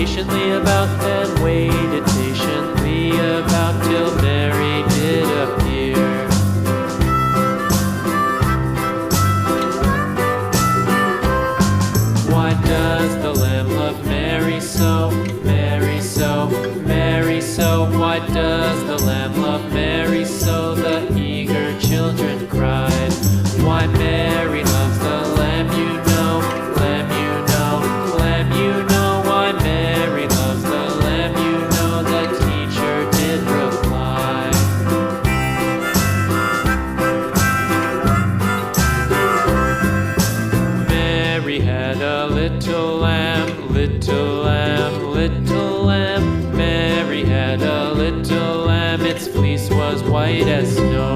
patiently about and waited patiently about till Mary did appear. Why does the Lamb love Mary so, Mary so, Mary so? Why does the Lamb love Mary so? The eager children cried. Why Mary loves the Lamb, you know, Lamb, you know, Lamb, you know. Why Mary loves the Lamb, you know, the teacher did reply. Mary had a little lamb, little lamb, little lamb. Mary had a little lamb, its fleece was white as snow.